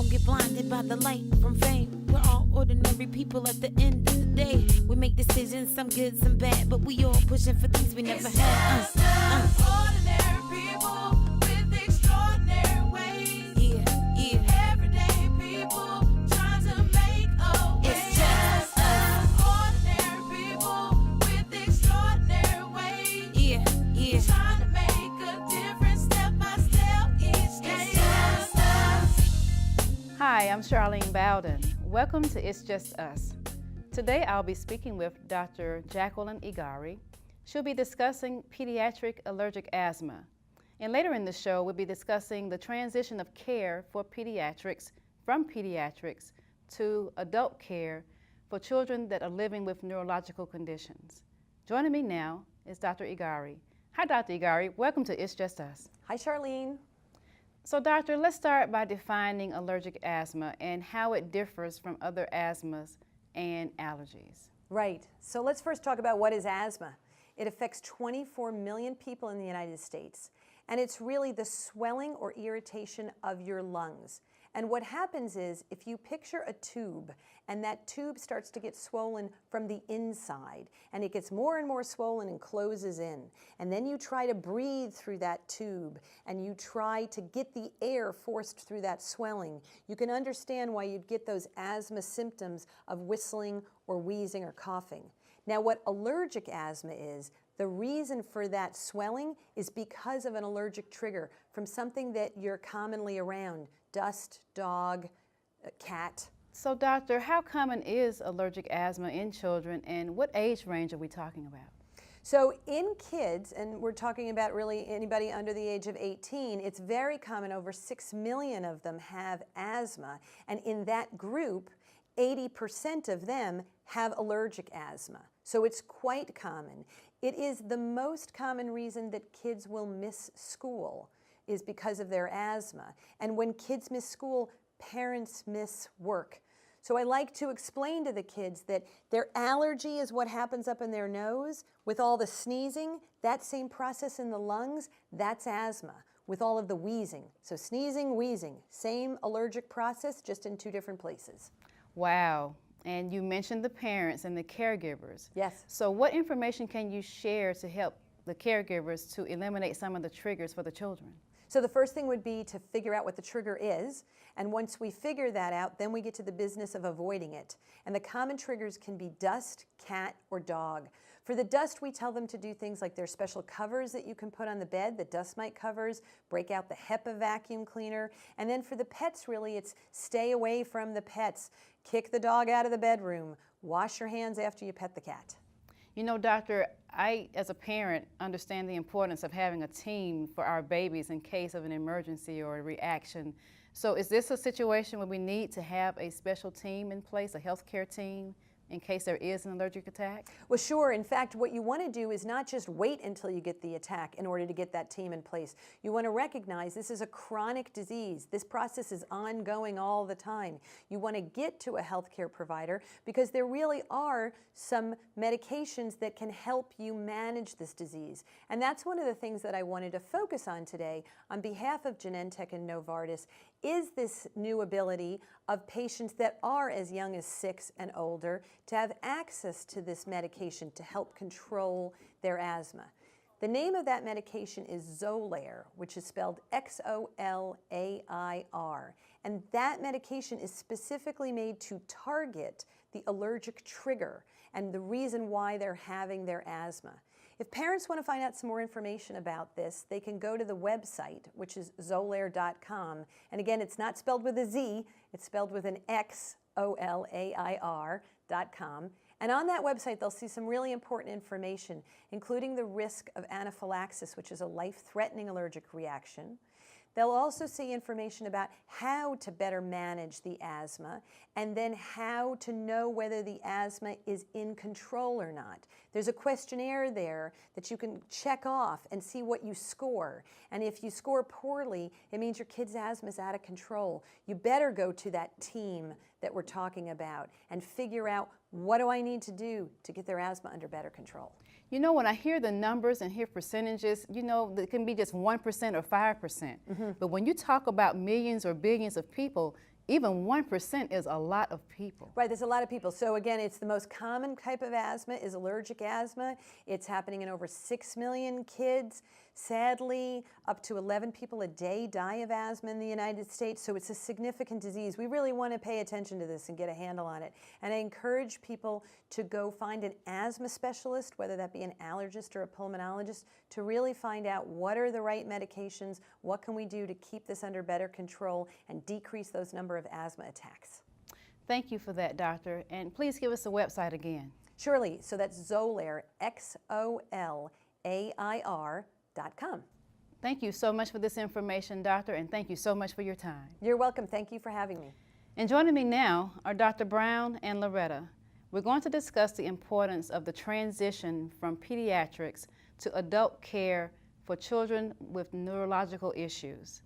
Don't get blinded by the light from fame. We're all ordinary people at the end of the day. We make decisions, some good, some bad, but we all pushing for things we never had. Ordinary people with extraordinary ways. Yeah. Everyday people trying to make a way. It's just us. Ordinary people with extraordinary ways. Yeah. Trying to make a difference step by step each day. It's just us. Hi, I'm Charlene Bowden. Welcome to It's Just Us. Today I'll be speaking with Dr. Jacqueline Igari. She'll be discussing pediatric allergic asthma. And later in the show, we'll be discussing the transition of care for pediatrics from pediatrics to adult care for children that are living with neurological conditions. Joining me now is Dr. Igari. Hi, Dr. Igari. Welcome to It's Just Us. Hi, Charlene. So, Doctor, let's start by defining allergic asthma and how it differs from other asthmas and allergies. Right. So let's first talk about what is asthma. It affects 24 million people in the United States, and it's really the swelling or irritation of your lungs. And what happens is, if you picture a tube, and that tube starts to get swollen from the inside, and it gets more and more swollen and closes in, and then you try to breathe through that tube, and you try to get the air forced through that swelling, you can understand why you'd get those asthma symptoms of whistling or wheezing or coughing. Now, what allergic asthma is, the reason for that swelling is because of an allergic trigger from something that you're commonly around: dust, dog, cat. So, Doctor, how common is allergic asthma in children, and what age range are we talking about? So in kids, and we're talking about really anybody under the age of 18, it's very common. Over 6 million of them have asthma, and in that group, 80% of them have allergic asthma. So it's quite common. It is the most common reason that kids will miss school is because of their asthma. And when kids miss school, parents miss work. So I like to explain to the kids that their allergy is what happens up in their nose with all the sneezing. That same process in the lungs, that's asthma with all of the wheezing. So sneezing, wheezing, same allergic process, just in two different places. Wow. And you mentioned the parents and the caregivers. Yes. So what information can you share to help the caregivers to eliminate some of the triggers for the children? So the first thing would be to figure out what the trigger is, and once we figure that out, then we get to the business of avoiding it. And the common triggers can be dust, cat, or dog. For the dust, we tell them to do things like there's special covers that you can put on the bed, the dust mite covers, break out the HEPA vacuum cleaner. And then for the pets, really, it's stay away from the pets. Kick the dog out of the bedroom. Wash your hands after you pet the cat. You know, Doctor, I, as a parent, understand the importance of having a team for our babies in case of an emergency or a reaction. So is this a situation where we need to have a special team in place, a healthcare team, in case there is an allergic attack? Well, sure. In fact, what you want to do is not just wait until you get the attack in order to get that team in place. You want to recognize this is a chronic disease. This process is ongoing all the time. You want to get to a healthcare provider because there really are some medications that can help you manage this disease. And that's one of the things that I wanted to focus on today on behalf of Genentech and Novartis is this new ability of patients that are as young as 6 and older to have access to this medication to help control their asthma. The name of that medication is Xolair, which is spelled Xolair, and that medication is specifically made to target the allergic trigger and the reason why they're having their asthma. If parents want to find out some more information about this, they can go to the website, which is Xolair.com. And again, it's not spelled with a Z, it's spelled with an X, Xolair.com. And on that website, they'll see some really important information, including the risk of anaphylaxis, which is a life-threatening allergic reaction. They'll also see information about how to better manage the asthma and then how to know whether the asthma is in control or not. There's a questionnaire there that you can check off and see what you score. And if you score poorly, it means your kid's asthma is out of control. You better go to that team that we're talking about and figure out, what do I need to do to get their asthma under better control? You know, when I hear the numbers and hear percentages, you know, it can be just 1% or 5%. But when you talk about millions or billions of people, even 1% is a lot of people. Right, there's a lot of people. So again, it's the most common type of asthma is allergic asthma. It's happening in over 6 million kids. Sadly, up to 11 people a day die of asthma in the United States, so it's a significant disease. We really want to pay attention to this and get a handle on it. And I encourage people to go find an asthma specialist, whether that be an allergist or a pulmonologist, to really find out what are the right medications, what can we do to keep this under better control and decrease those number of asthma attacks. Thank you for that, doctor. And please give us the website again. Surely, so that's Xolair, XOLAIR.com. Thank you so much for this information, doctor, and thank you so much for your time. You're welcome. Thank you for having me. And joining me now are Dr. Brown and Loretta. We're going to discuss the importance of the transition from pediatrics to adult care for children with neurological issues.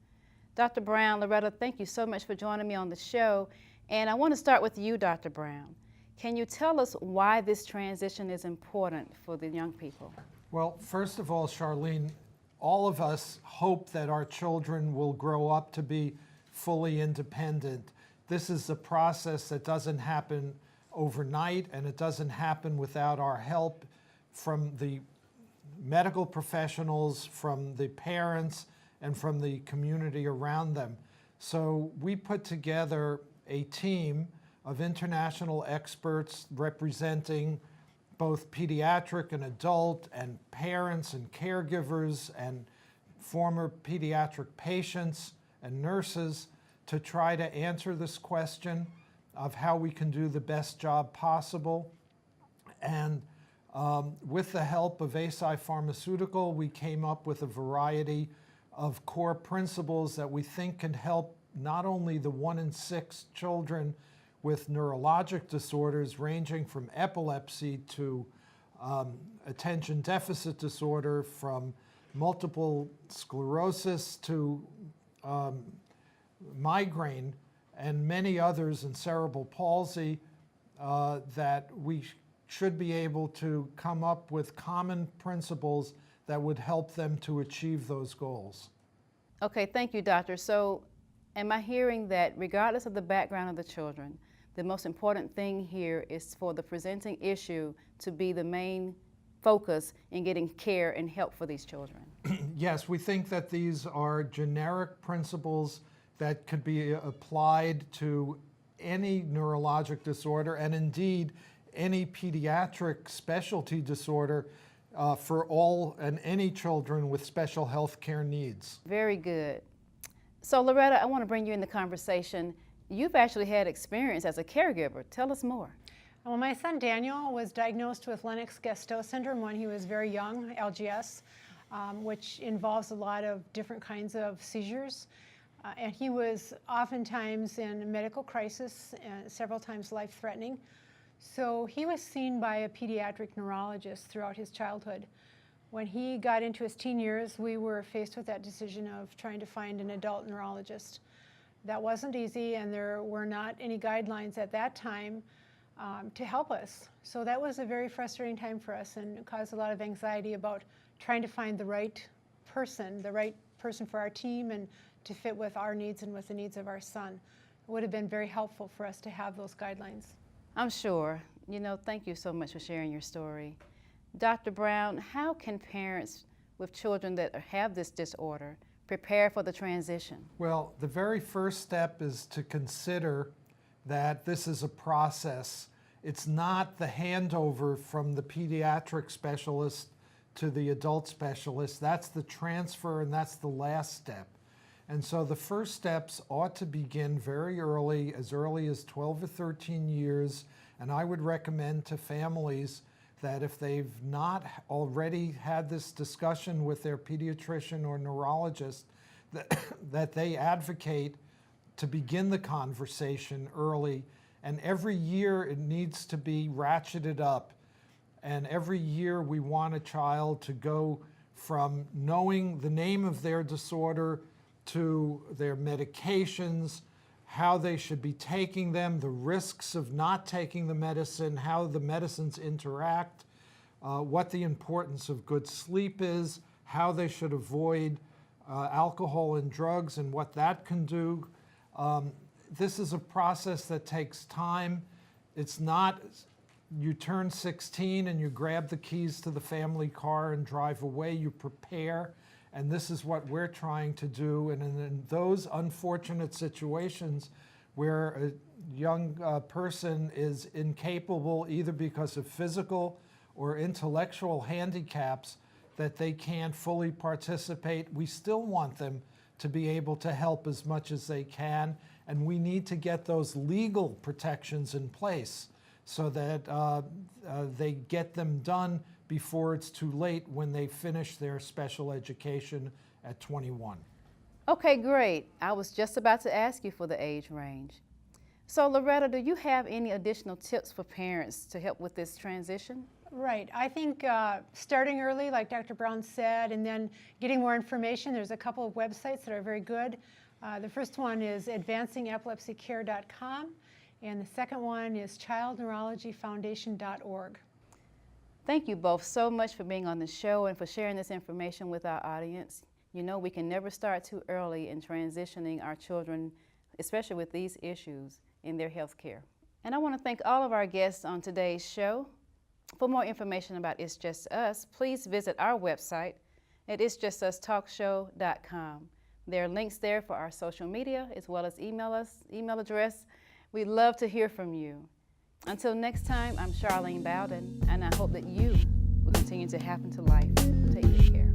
Dr. Brown, Loretta, thank you so much for joining me on the show. And I want to start with you, Dr. Brown. Can you tell us why this transition is important for the young people? Well, first of all, Charlene, all of us hope that our children will grow up to be fully independent. This is a process that doesn't happen overnight, and it doesn't happen without our help from the medical professionals, from the parents, and from the community around them. So we put together a team of international experts representing both pediatric and adult and parents and caregivers and former pediatric patients and nurses to try to answer this question of how we can do the best job possible. And with the help of Eisai Pharmaceutical, we came up with a variety of core principles that we think can help not only the 1 in 6 children with neurologic disorders ranging from epilepsy to attention deficit disorder, from multiple sclerosis to migraine, and many others in cerebral palsy, that we should be able to come up with common principles that would help them to achieve those goals. Okay, thank you, doctor. So am I hearing that regardless of the background of the children, the most important thing here is for the presenting issue to be the main focus in getting care and help for these children? Yes, we think that these are generic principles that could be applied to any neurologic disorder and indeed any pediatric specialty disorder for all and any children with special health care needs. Very good. So Loretta, I want to bring you in the conversation. You've actually had experience as a caregiver. Tell us more. Well, my son Daniel was diagnosed with Lennox-Gastaut syndrome when he was very young, LGS, which involves a lot of different kinds of seizures. And he was oftentimes in medical crisis, several times life-threatening. So he was seen by a pediatric neurologist throughout his childhood. When he got into his teen years, we were faced with that decision of trying to find an adult neurologist. That wasn't easy, and there were not any guidelines at that time to help us. So that was a very frustrating time for us and caused a lot of anxiety about trying to find the right person for our team and to fit with our needs and with the needs of our son. It would have been very helpful for us to have those guidelines. I'm sure. You know, thank you so much for sharing your story. Dr. Brown, how can parents with children that have this disorder prepare for the transition? Well, the very first step is to consider that this is a process. It's not the handover from the pediatric specialist to the adult specialist. That's the transfer, and that's the last step. And so the first steps ought to begin very early as 12 or 13 years. And I would recommend to families that if they've not already had this discussion with their pediatrician or neurologist, that they advocate to begin the conversation early. And every year it needs to be ratcheted up. And every year we want a child to go from knowing the name of their disorder to their medications, how they should be taking them, the risks of not taking the medicine, how the medicines interact, what the importance of good sleep is, how they should avoid alcohol and drugs and what that can do. this is a process that takes time. It's not, you turn 16 and you grab the keys to the family car and drive away. You prepare, and this is what we're trying to do. And in those unfortunate situations where a young person is incapable, either because of physical or intellectual handicaps, that they can't fully participate, we still want them to be able to help as much as they can, and we need to get those legal protections in place so that they get them done before it's too late when they finish their special education at 21. Okay, great. I was just about to ask you for the age range. So Loretta, do you have any additional tips for parents to help with this transition? Right. I think starting early, like Dr. Brown said, and then getting more information. There's a couple of websites that are very good. The first one is advancingepilepsycare.com, and the second one is childneurologyfoundation.org. Thank you both so much for being on the show and for sharing this information with our audience. You know, we can never start too early in transitioning our children, especially with these issues in their health care. And I want to thank all of our guests on today's show. For more information about It's Just Us, please visit our website at itsjustustalkshow.com. There are links there for our social media as well as email address. We'd love to hear from you. Until next time, I'm Charlene Bowden, and I hope that you will continue to happen to life. Take good care.